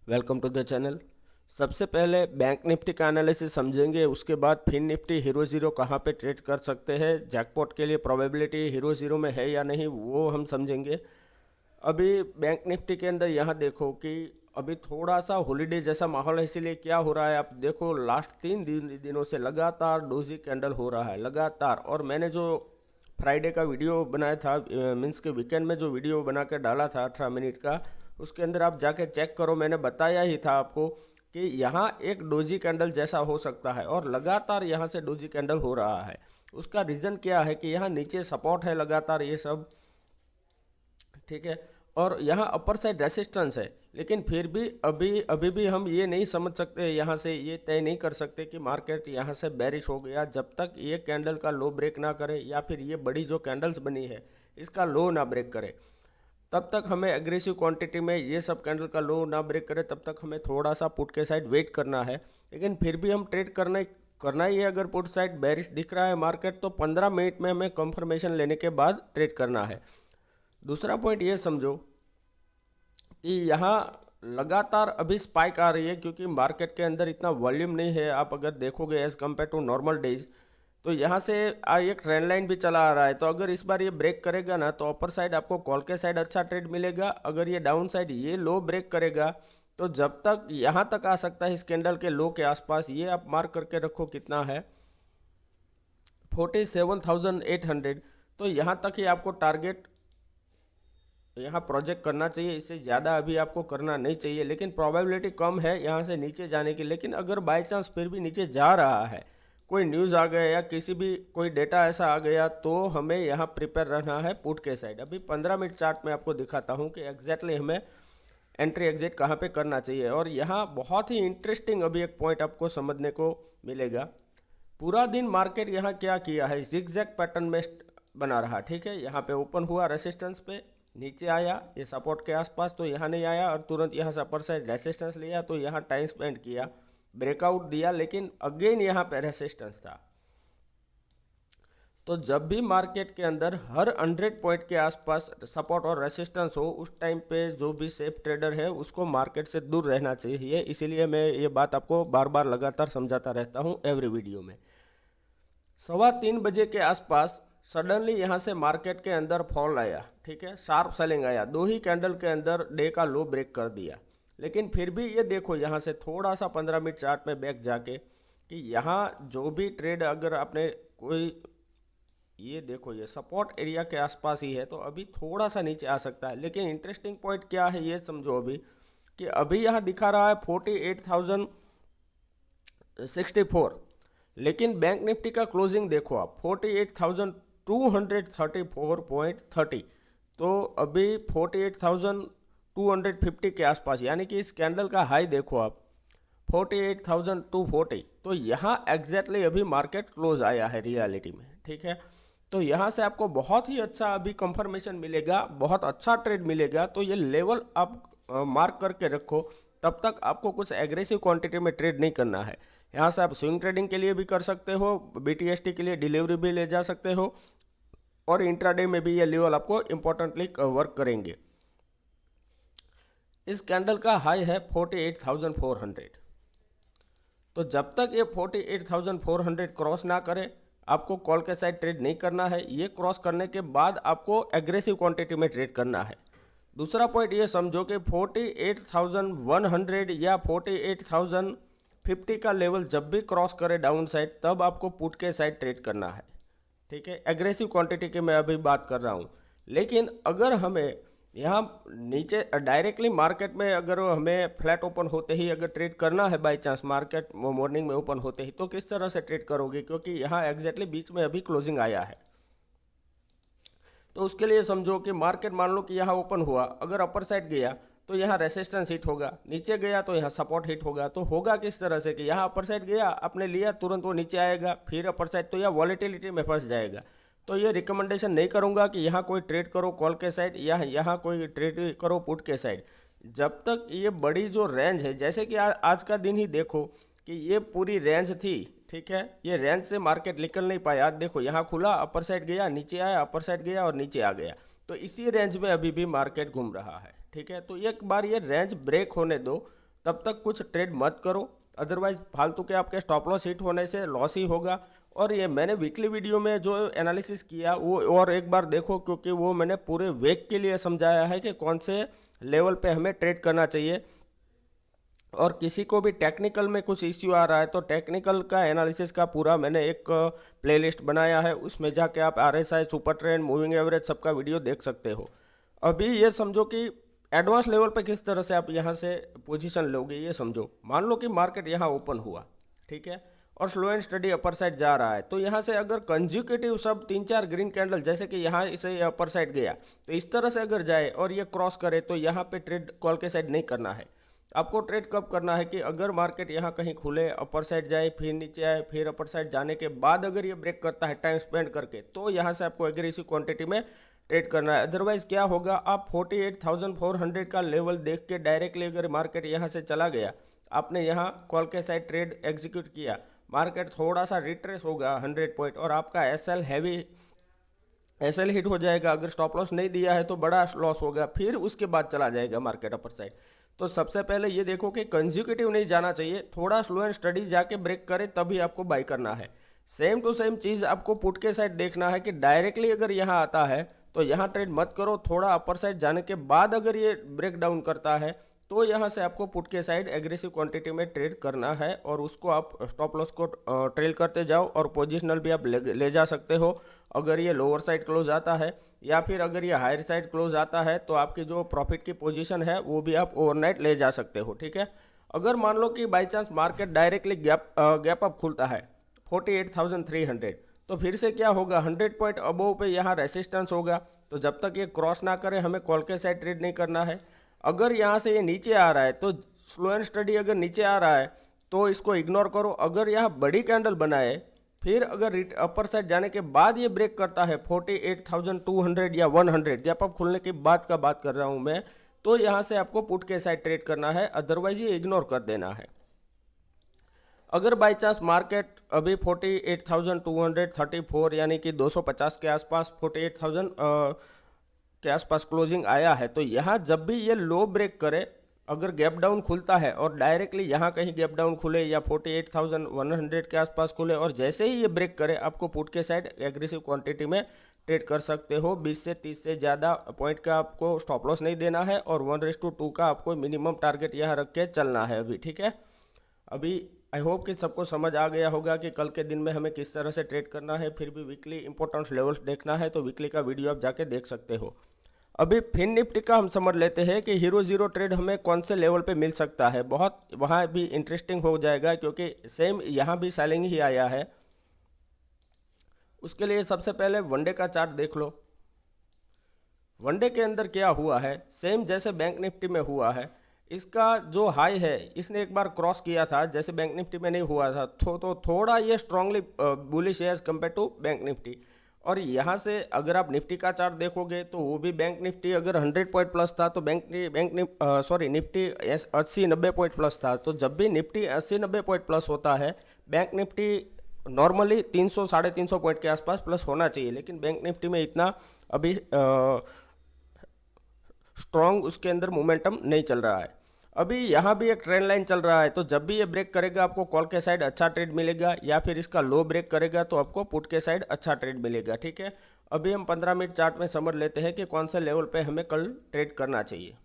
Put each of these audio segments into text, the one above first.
Welcome to the channel. सबसे पहले bank Nifty का एनालिसिस समझेंगे, उसके बाद फिन निफ्टी हीरो ज़ीरो कहाँ पे ट्रेड कर सकते हैं, जैकपॉट के लिए प्रोबेबिलिटी हीरो ज़ीरो में है या नहीं वो हम समझेंगे। अभी बैंक निफ्टी के अंदर यहाँ देखो कि अभी थोड़ा सा हॉलीडे जैसा माहौल है, इसीलिए क्या हो रहा है आप देखो लास्ट दिनों से लगातार डोजी कैंडल हो रहा है लगातार। और मैंने जो फ्राइडे का वीडियो बनाया था, मीन्स के वीकेंड में जो वीडियो बना के डाला था 18 मिनट का, उसके अंदर आप जाके चेक करो, मैंने बताया ही था आपको कि यहाँ एक डोजी कैंडल जैसा हो सकता है और लगातार यहाँ से डोजी कैंडल हो रहा है। उसका रीज़न क्या है कि यहाँ नीचे सपोर्ट है लगातार ये सब, ठीक है, और यहाँ अपर साइड रेसिस्टेंस है। लेकिन फिर भी अभी भी हम ये नहीं समझ सकते, यहाँ से ये तय नहीं कर सकते कि मार्केट यहाँ से बेरिश हो गया जब तक ये कैंडल का लो ब्रेक ना करे या फिर ये बड़ी जो कैंडल्स बनी है इसका लो ना ब्रेक करे। तब तक हमें एग्रेसिव क्वांटिटी में ये सब कैंडल का लो ना ब्रेक करे तब तक हमें थोड़ा सा पुट के साइड वेट करना है। लेकिन फिर भी हम ट्रेड करना ही है। अगर पुट साइड बेरिश दिख रहा है मार्केट तो 15 मिनट में हमें कंफर्मेशन लेने के बाद ट्रेड करना है। दूसरा पॉइंट ये समझो कि यहाँ लगातार अभी स्पाइक आ रही है क्योंकि मार्केट के अंदर इतना वॉल्यूम नहीं है। आप अगर देखोगे as compared to normal days तो यहाँ से एक ट्रेंड लाइन भी चला आ रहा है। तो अगर इस बार ये ब्रेक करेगा ना तो अपर साइड आपको कॉल के साइड अच्छा ट्रेड मिलेगा। अगर ये डाउन साइड ये लो ब्रेक करेगा तो जब तक यहाँ तक आ सकता है इस कैंडल के लो के आसपास, ये आप मार्क करके रखो कितना है 47,800। तो यहाँ तक ही आपको टारगेट यहाँ प्रोजेक्ट करना चाहिए, इससे ज़्यादा अभी आपको करना नहीं चाहिए। लेकिन प्रोबेबिलिटी कम है यहाँ से नीचे जाने की। लेकिन अगर बाय चांस फिर भी नीचे जा रहा है, कोई न्यूज़ आ गया या किसी भी कोई डेटा ऐसा आ गया तो हमें यहाँ प्रिपेयर रहना है पुट के साइड। अभी 15 मिनट चार्ट में आपको दिखाता हूँ कि एग्जैक्टली हमें एंट्री एग्जिट कहाँ पे करना चाहिए। और यहाँ बहुत ही इंटरेस्टिंग अभी एक पॉइंट आपको समझने को मिलेगा। पूरा दिन मार्केट यहाँ क्या किया है, जिगजैग पैटर्न में बना रहा, ठीक है। यहाँ पे ओपन हुआ रेसिस्टेंस पे, नीचे आया ये सपोर्ट के आसपास तो यहाँ नहीं आया और तुरंत यहाँ से अपर साइड रेसिस्टेंस लिया तो यहाँ टाइम स्पेंड किया, ब्रेकआउट दिया, लेकिन अगेन यहाँ पे रेसिस्टेंस था। तो जब भी मार्केट के अंदर हर 100 पॉइंट के आसपास सपोर्ट और रेसिस्टेंस हो उस टाइम पे जो भी सेफ ट्रेडर है उसको मार्केट से दूर रहना चाहिए। इसीलिए मैं ये बात आपको बार बार लगातार समझाता रहता हूँ एवरी वीडियो में। 3:15 बजे के आसपास सडनली यहाँ से मार्केट के अंदर फॉल आया, ठीक है, शार्प सेलिंग आया, दो ही कैंडल के अंदर डे का लो ब्रेक कर दिया। लेकिन फिर भी ये देखो यहाँ से थोड़ा सा 15 मिनट चार्ट में बैक जाके कि यहाँ जो भी ट्रेड अगर आपने कोई, ये देखो ये सपोर्ट एरिया के आसपास ही है तो अभी थोड़ा सा नीचे आ सकता है। लेकिन इंटरेस्टिंग पॉइंट क्या है ये समझो अभी कि अभी यहाँ दिखा रहा है 48,064, लेकिन बैंक निफ्टी का क्लोजिंग देखो आप 48,234.30। तो अभी 48,250 के आसपास, यानी कि इस कैंडल का हाई देखो आप 48,240। तो यहाँ एग्जैक्टली अभी मार्केट क्लोज आया है रियलिटी में, ठीक है। तो यहाँ से आपको बहुत ही अच्छा अभी कंफर्मेशन मिलेगा, बहुत अच्छा ट्रेड मिलेगा। तो ये लेवल आप मार्क करके रखो, तब तक आपको कुछ एग्रेसिव क्वांटिटी में ट्रेड नहीं करना है। यहाँ से आप स्विंग ट्रेडिंग के लिए भी कर सकते हो, BTST के लिए डिलीवरी भी ले जा सकते हो और इंट्राडे में भी ये लेवल आपको इम्पोर्टेंटली वर्क करेंगे। इस कैंडल का हाई है 48,400। तो जब तक ये 48,400 क्रॉस ना करे आपको कॉल के साइड ट्रेड नहीं करना है। ये क्रॉस करने के बाद आपको एग्रेसिव क्वांटिटी में ट्रेड करना है। दूसरा पॉइंट ये समझो कि 48,100 या 48,050 का लेवल जब भी क्रॉस करे डाउन साइड तब आपको पुट के साइड ट्रेड करना है, ठीक है। एग्रेसिव क्वांटिटी की मैं अभी बात कर रहा हूँ। लेकिन अगर हमें यहाँ नीचे डायरेक्टली मार्केट में अगर हमें फ्लैट ओपन होते ही अगर ट्रेड करना है बाय चांस मार्केट मॉर्निंग में ओपन होते ही, तो किस तरह से ट्रेड करोगे, क्योंकि यहाँ एग्जैक्टली बीच में अभी क्लोजिंग आया है। तो उसके लिए समझो कि मार्केट मान लो कि यहाँ ओपन हुआ, अगर अपर साइड गया तो यहाँ रेसिस्टेंस हिट होगा, नीचे गया तो यहाँ सपोर्ट हिट होगा। तो होगा किस तरह से कि यहाँ अपर साइड गया आपने लिया तुरंत वो नीचे आएगा, फिर अपर साइड तो यह वॉलेटिलिटी में फंस जाएगा। तो ये रिकमेंडेशन नहीं करूँगा कि यहाँ कोई ट्रेड करो कॉल के साइड या यहाँ कोई ट्रेड करो पुट के साइड। जब तक ये बड़ी जो रेंज है, जैसे कि आज का दिन ही देखो कि ये पूरी रेंज थी, ठीक है, ये रेंज से मार्केट निकल नहीं पाया। आज देखो यहाँ खुला, अपर साइड गया, नीचे आया, अपर साइड गया और नीचे आ गया। तो इसी रेंज में अभी भी मार्केट घूम रहा है, ठीक है। तो एक बार ये रेंज ब्रेक होने दो तब तक कुछ ट्रेड मत करो, अदरवाइज फालतू के आपके स्टॉप लॉस हिट होने से लॉस ही होगा। और ये मैंने वीकली वीडियो में जो एनालिसिस किया वो और एक बार देखो, क्योंकि वो मैंने पूरे वीक के लिए समझाया है कि कौन से लेवल पे हमें ट्रेड करना चाहिए। और किसी को भी टेक्निकल में कुछ इश्यू आ रहा है तो टेक्निकल का एनालिसिस का पूरा मैंने एक प्लेलिस्ट बनाया है, उसमें जाके आप RSI, super trend, moving average सबका वीडियो देख सकते हो। अभी ये समझो कि एडवांस लेवल पे किस तरह से आप यहाँ से पोजीशन लोगे, ये समझो। मान लो कि मार्केट यहाँ ओपन हुआ, ठीक है, और slow and study upper side जा रहा है, तो यहाँ से अगर कंज्यूकेटिव सब 3-4 ग्रीन कैंडल, जैसे कि यहाँ इसे अपर साइड गया, तो इस तरह से अगर जाए और ये क्रॉस करे तो यहाँ पे ट्रेड कॉल के साइड नहीं करना है। आपको ट्रेड कब करना है कि अगर मार्केट यहाँ कहीं खुले, अपर साइड जाए, फिर नीचे आए, फिर अपर साइड जाने के बाद अगर ये ब्रेक करता है टाइम स्पेंड करके, तो यहाँ से आपको एग्रेसिव क्वांटिटी में ट्रेड करना है। अदरवाइज क्या होगा, आप 48,400 का लेवल देख के डायरेक्टली अगर मार्केट यहाँ से चला गया, आपने यहाँ कॉल के साइड ट्रेड एग्जीक्यूट किया, मार्केट थोड़ा सा रिट्रेस होगा 100 पॉइंट और आपका एसएल हिट हो जाएगा। अगर स्टॉप लॉस नहीं दिया है तो बड़ा लॉस होगा, फिर उसके बाद चला जाएगा मार्केट अपर साइड। तो सबसे पहले ये देखो कि कंज्यूकेटिव नहीं जाना चाहिए, थोड़ा स्लो एंड स्टडी जाके ब्रेक करे तभी आपको बाई करना है। सेम टू सेम चीज़ आपको पुट के साइड देखना है कि डायरेक्टली अगर यहाँ आता है तो यहाँ ट्रेड मत करो, थोड़ा अपर साइड जाने के बाद अगर ये ब्रेक डाउन करता है तो यहाँ से आपको पुट के साइड एग्रेसिव क्वांटिटी में ट्रेड करना है और उसको आप स्टॉप लॉस को ट्रेल करते जाओ और पोजिशनल भी आप ले जा सकते हो। अगर ये लोअर साइड क्लोज आता है या फिर अगर ये हायर साइड क्लोज आता है तो आपकी जो प्रॉफिट की पोजीशन है वो भी आप ओवरनाइट ले जा सकते हो, ठीक है। अगर मान लो कि by chance market directly gap up खुलता है 48,300, तो फिर से क्या होगा, 100 पॉइंट अबोव पे यहाँ रेसिस्टेंस होगा, तो जब तक ये क्रॉस ना करे हमें कॉल के साइड ट्रेड नहीं करना है। अगर यहाँ से ये नीचे आ रहा है तो स्लो एंड स्टडी अगर नीचे आ रहा है तो इसको इग्नोर करो। अगर यहाँ बड़ी कैंडल बनाए, फिर अगर अपर साइड जाने के बाद ये ब्रेक करता है 48,200 या 100, गैप अप खुलने के बाद का बात कर रहा हूँ मैं, तो यहाँ से आपको पुट के साइड ट्रेड करना है, अदरवाइज ये इग्नोर कर देना है। अगर बाई चांस मार्केट अभी 48,234 यानी कि 250 के आसपास, 48,000 के आसपास क्लोजिंग आया है, तो यहाँ जब भी ये लो ब्रेक करे, अगर गैप डाउन खुलता है और डायरेक्टली यहाँ कहीं गैप डाउन खुले या 48,100 के आसपास खुले और जैसे ही ये ब्रेक करे, आपको पुट के साइड एग्रेसिव क्वांटिटी में ट्रेड कर सकते हो। 20 से 30 से ज़्यादा पॉइंट का आपको स्टॉप लॉस नहीं देना है और 1:2 का आपको मिनिमम टारगेट यहाँ रख के चलना है अभी, ठीक है। अभी आई होप कि सबको समझ आ गया होगा कि कल के दिन में हमें किस तरह से ट्रेड करना है। फिर भी वीकली इंपॉर्टेंट लेवल्स देखना है तो वीकली का वीडियो आप जाके देख सकते हो। अभी फिन निफ्टी का हम समझ लेते हैं कि हीरो जीरो ट्रेड हमें कौन से लेवल पे मिल सकता है। बहुत वहाँ भी इंटरेस्टिंग हो जाएगा क्योंकि सेम यहाँ भी सेलिंग ही आया है। उसके लिए सबसे पहले वनडे का चार्ट देख लो। वनडे के अंदर क्या हुआ है, सेम जैसे बैंक निफ्टी में हुआ है। इसका जो हाई है इसने एक बार क्रॉस किया था, जैसे बैंक निफ्टी में नहीं हुआ था, तो थोड़ा ये स्ट्रांगली बुलिश है as compared to bank Nifty. और यहाँ से अगर आप निफ्टी का चार्ट देखोगे तो वो भी बैंक निफ्टी अगर 100 पॉइंट प्लस था तो निफ्टी 80-90 पॉइंट प्लस था। तो जब भी निफ्टी 80-90 पॉइंट प्लस होता है, बैंक निफ्टी नॉर्मली 300-350 पॉइंट के आसपास प्लस होना चाहिए, लेकिन बैंक निफ्टी में इतना अभी स्ट्रॉन्ग उसके अंदर मोमेंटम नहीं चल रहा है। अभी यहाँ भी एक ट्रेंड लाइन चल रहा है, तो जब भी ये ब्रेक करेगा आपको कॉल के साइड अच्छा ट्रेड मिलेगा, या फिर इसका लो ब्रेक करेगा तो आपको पुट के साइड अच्छा ट्रेड मिलेगा, ठीक है। अभी हम 15 मिनट चार्ट में समझ लेते हैं कि कौन से लेवल पे हमें कल ट्रेड करना चाहिए।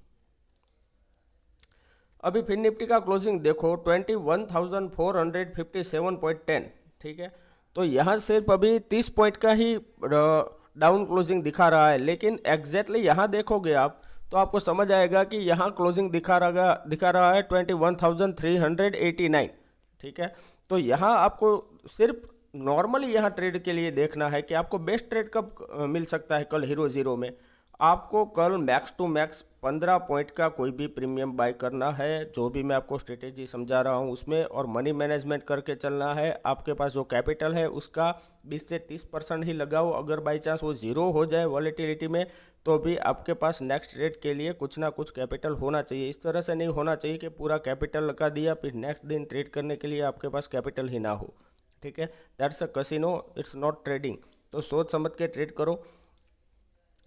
अभी फिन निफ्टी का क्लोजिंग देखो 21,457.10, ठीक है। तो यहाँ सिर्फ अभी 30 पॉइंट का ही डाउन क्लोजिंग दिखा रहा है, लेकिन एग्जैक्टली यहाँ देखोगे आप तो आपको समझ आएगा कि यहाँ क्लोजिंग दिखा रहा है 21,389, ठीक है। तो यहाँ आपको सिर्फ नॉर्मली यहाँ ट्रेड के लिए देखना है कि आपको बेस्ट ट्रेड कब मिल सकता है कल हीरो जीरो में। आपको कल मैक्स टू मैक्स 15 पॉइंट का कोई भी प्रीमियम बाय करना है, जो भी मैं आपको स्ट्रेटेजी समझा रहा हूँ उसमें, और मनी मैनेजमेंट करके चलना है। आपके पास जो कैपिटल है उसका 20 से 30% ही लगाओ। अगर बाई चांस वो जीरो हो जाए वॉलेटिलिटी में तो भी आपके पास नेक्स्ट ट्रेड के लिए कुछ ना कुछ कैपिटल होना चाहिए। इस तरह से नहीं होना चाहिए कि पूरा कैपिटल लगा दिया फिर नेक्स्ट दिन ट्रेड करने के लिए आपके पास कैपिटल ही ना हो, ठीक है। That's a casino, it's not trading. तो सोच समझ के ट्रेड करो।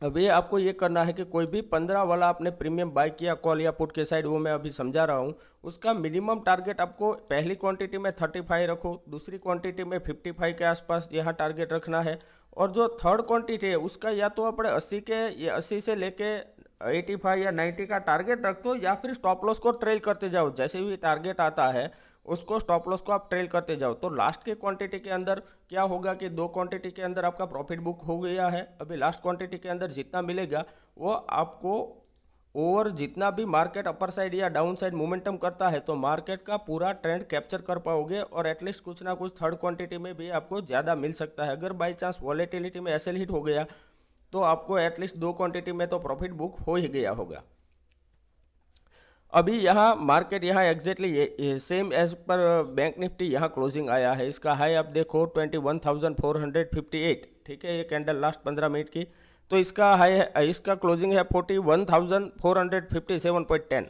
अभी आपको ये करना है कि कोई भी 15 वाला आपने प्रीमियम बाय किया कॉल या पुट के साइड, वो मैं अभी समझा रहा हूँ, उसका मिनिमम टारगेट आपको पहली क्वांटिटी में 35 रखो, दूसरी क्वांटिटी में 55 के आसपास यहाँ टारगेट रखना है। और जो थर्ड क्वांटिटी है उसका या तो अपने 80 के या 80 से लेके 85 या 90 का टारगेट रख दो, या फिर स्टॉप लॉस को ट्रेल करते जाओ। जैसे भी टारगेट आता है उसको स्टॉप लॉस को आप ट्रेल करते जाओ। तो लास्ट के क्वांटिटी के अंदर क्या होगा कि दो क्वांटिटी के अंदर आपका प्रॉफिट बुक हो गया है। अभी लास्ट क्वांटिटी के अंदर जितना मिलेगा वो आपको ओवर जितना भी मार्केट अपर साइड या डाउन साइड मोमेंटम करता है तो मार्केट का पूरा ट्रेंड कैप्चर कर पाओगे, और एटलीस्ट कुछ ना कुछ थर्ड क्वांटिटी में भी आपको ज़्यादा मिल सकता है। अगर बाई चांस वॉलेटिलिटी में एसएल हिट हो गया तो आपको एटलीस्ट दो क्वांटिटी में तो प्रॉफिट बुक हो ही गया होगा। अभी यहाँ मार्केट यहाँ एग्जैक्टली ये सेम एज पर बैंक निफ्टी यहाँ क्लोजिंग आया है। इसका हाई आप देखो 21,458, ठीक है, ये कैंडल लास्ट 15 मिनट की। तो इसका हाई है, इसका क्लोजिंग है 41,457.10।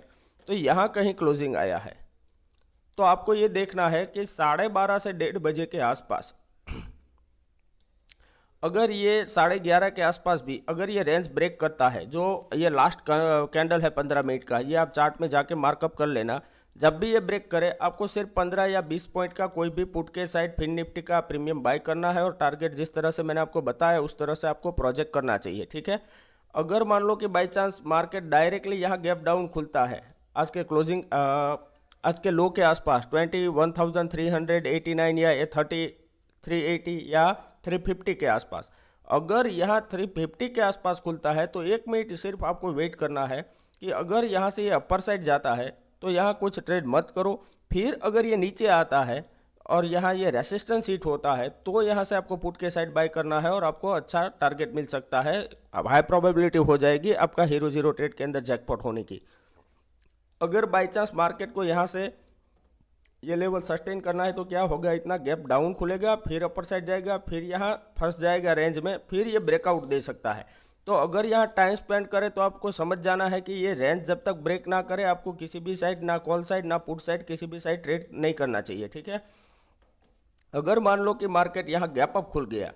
तो यहाँ कहीं क्लोजिंग आया है। तो आपको ये देखना है कि 12:30 से 1:30 बजे के आसपास अगर ये 11:30 के आसपास भी अगर ये रेंज ब्रेक करता है, जो ये लास्ट कैंडल है 15 मिनट का, ये आप चार्ट में जाके मार्कअप कर लेना। जब भी ये ब्रेक करे आपको सिर्फ 15 या 20 पॉइंट का कोई भी पुट के साइड फिन निफ्टी का प्रीमियम बाय करना है, और टारगेट जिस तरह से मैंने आपको बताया उस तरह से आपको प्रोजेक्ट करना चाहिए, ठीक है। अगर मान लो कि बाई चांस मार्केट डायरेक्टली यहाँ गैप डाउन खुलता है आज के क्लोजिंग आज के लो के आसपास 21,389 या 380 या 350 के आसपास, अगर यहाँ 350 के आसपास खुलता है तो 1 मिनट सिर्फ आपको वेट करना है कि अगर यहाँ से ये अपर साइड जाता है तो यहाँ कुछ ट्रेड मत करो। फिर अगर ये नीचे आता है और यहाँ ये रेसिस्टेंस हिट होता है तो यहाँ से आपको पुट के साइड बाय करना है, और आपको अच्छा टारगेट मिल सकता है। अब हाई प्रोबेबिलिटी हो जाएगी आपका हीरो जीरो ट्रेड के अंदर जैकपॉट होने की। अगर बाई चांस मार्केट को यहाँ से ये लेवल सस्टेन करना है तो क्या होगा, इतना गैप डाउन खुलेगा, फिर अपर साइड जाएगा, फिर यहाँ फंस जाएगा रेंज में, फिर ये ब्रेकआउट दे सकता है। तो अगर यहाँ टाइम स्पेंड करे तो आपको समझ जाना है कि ये रेंज जब तक ब्रेक ना करे आपको किसी भी साइड, ना कॉल साइड ना पुट साइड, किसी भी साइड ट्रेड नहीं करना चाहिए, ठीक है। अगर मान लो कि मार्केट यहाँ गैप अप खुल गया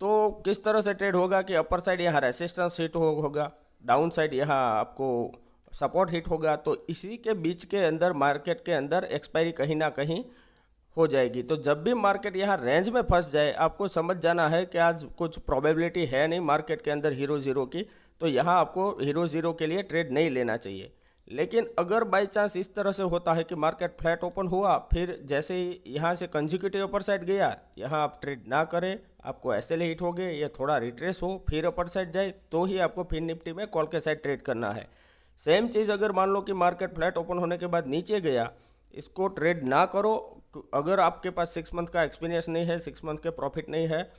तो किस तरह से ट्रेड होगा कि अपर साइड यहाँ रेसिस्टेंस हिट होगा, डाउन साइड यहाँ आपको सपोर्ट हिट होगा, तो इसी के बीच के अंदर मार्केट के अंदर एक्सपायरी कहीं ना कहीं हो जाएगी। तो जब भी मार्केट यहाँ रेंज में फंस जाए आपको समझ जाना है कि आज कुछ प्रोबेबिलिटी है नहीं मार्केट के अंदर हीरो ज़ीरो की, तो यहाँ आपको हीरो ज़ीरो के लिए ट्रेड नहीं लेना चाहिए। लेकिन अगर बाई चांस इस तरह से होता है कि मार्केट फ्लैट ओपन हुआ, फिर जैसे ही यहाँ से कंजिक्यूटिव अपर साइड गया, यहाँ आप ट्रेड ना करें, आपको ऐसे हिट हो गए, ये थोड़ा रिट्रेस हो फिर अपर साइड जाए, तो ही आपको फिर निफ्टी में कॉल के साइड ट्रेड करना है। सेम चीज़ अगर मान लो कि मार्केट फ्लैट ओपन होने के बाद नीचे गया, इसको ट्रेड ना करो। अगर आपके पास 6 मंथ का एक्सपीरियंस नहीं है, 6 मंथ के प्रॉफिट नहीं है,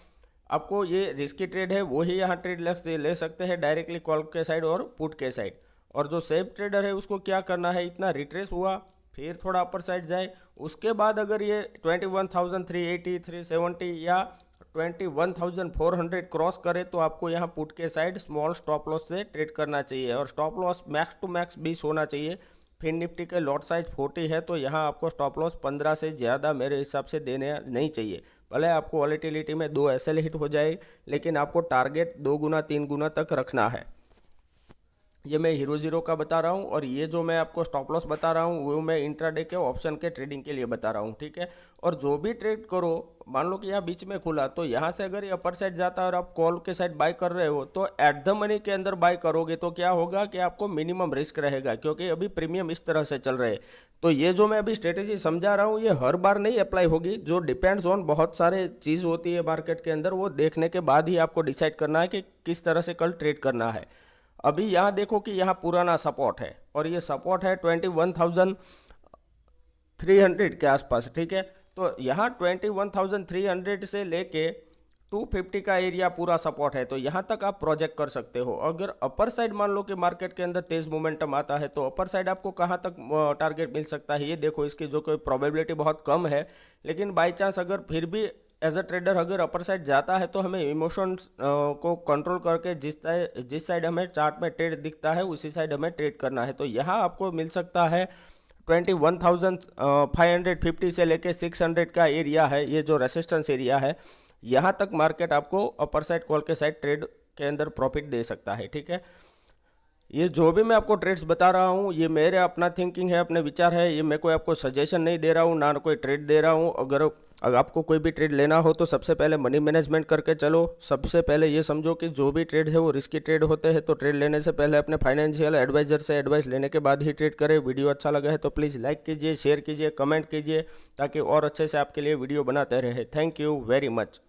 आपको ये रिस्की ट्रेड है वही यहाँ ट्रेड ले सकते हैं डायरेक्टली कॉल के साइड और पुट के साइड। और जो सेफ ट्रेडर है उसको क्या करना है, इतना रिट्रेस हुआ फिर थोड़ा अपर साइड जाए, उसके बाद अगर ये 21,380 370 या 21,400 क्रॉस करे तो आपको यहाँ पुट के साइड स्मॉल स्टॉप लॉस से ट्रेड करना चाहिए, और stop loss max to max 20 होना चाहिए। फिर निफ्टी के लॉट साइज 40 है तो यहाँ आपको स्टॉप लॉस 15 से ज़्यादा मेरे हिसाब से देने नहीं चाहिए। भले आपको वॉलेटिलिटी में 2 एसएल हिट हो जाए, लेकिन आपको टारगेट 2 गुना 3 गुना तक रखना है। ये मैं हीरो ज़ीरो का बता रहा हूँ, और ये जो मैं आपको स्टॉप लॉस बता रहा हूँ वो मैं इंट्राडे के ऑप्शन के ट्रेडिंग के लिए बता रहा हूँ, ठीक है। और जो भी ट्रेड करो, मान लो कि यहाँ बीच में खुला तो यहाँ से अगर ये अपर साइड जाता है और आप कॉल के साइड बाय कर रहे हो तो एट द मनी के अंदर बाय करोगे तो क्या होगा कि आपको मिनिमम रिस्क रहेगा, क्योंकि अभी प्रीमियम इस तरह से चल रहे हैं। तो ये जो मैं अभी स्ट्रेटेजी समझा रहा हूँ ये हर बार नहीं अप्लाई होगी, जो डिपेंड्स ऑन बहुत सारे चीज़ होती है मार्केट के अंदर, वो देखने के बाद ही आपको डिसाइड करना है कि किस तरह से कल ट्रेड करना है। अभी यहाँ देखो कि यहाँ पुराना सपोर्ट है, और ये सपोर्ट है 21,300 के आसपास, ठीक है। तो यहाँ 21,300 से लेके 250 का एरिया पूरा सपोर्ट है, तो यहाँ तक आप प्रोजेक्ट कर सकते हो। अगर अपर साइड मान लो कि मार्केट के अंदर तेज मोमेंटम आता है तो अपर साइड आपको कहाँ तक टारगेट मिल सकता है, ये देखो। इसकी जो कोई प्रोबेबिलिटी बहुत कम है, लेकिन बाई चांस अगर फिर भी एज अ ट्रेडर अगर अपर साइड जाता है तो हमें इमोशंस को कंट्रोल करके जिस साइड हमें चार्ट में ट्रेड दिखता है उसी साइड हमें ट्रेड करना है। तो यहाँ आपको मिल सकता है 21,550 से लेके 600 का एरिया है, ये जो रेसिस्टेंस एरिया है, यहाँ तक मार्केट आपको अपर साइड कॉल के साइड ट्रेड के अंदर प्रॉफिट दे सकता है। ठीक है, ये जो भी मैं आपको ट्रेड्स बता रहा हूँ ये मेरे अपना थिंकिंग है, अपने विचार है, ये मैं कोई आपको सजेशन नहीं दे रहा हूँ, ना कोई ट्रेड दे रहा हूँ। अगर आपको कोई भी ट्रेड लेना हो तो सबसे पहले मनी मैनेजमेंट करके चलो। सबसे पहले ये समझो कि जो भी ट्रेड है वो रिस्की ट्रेड होते हैं, तो ट्रेड लेने से पहले अपने फाइनेंशियल एडवाइजर से एडवाइस लेने के बाद ही ट्रेड करें। वीडियो अच्छा लगा है तो प्लीज़ लाइक कीजिए, शेयर कीजिए, कमेंट कीजिए, ताकि और अच्छे से आपके लिए वीडियो बनाते रहे। Thank you very much.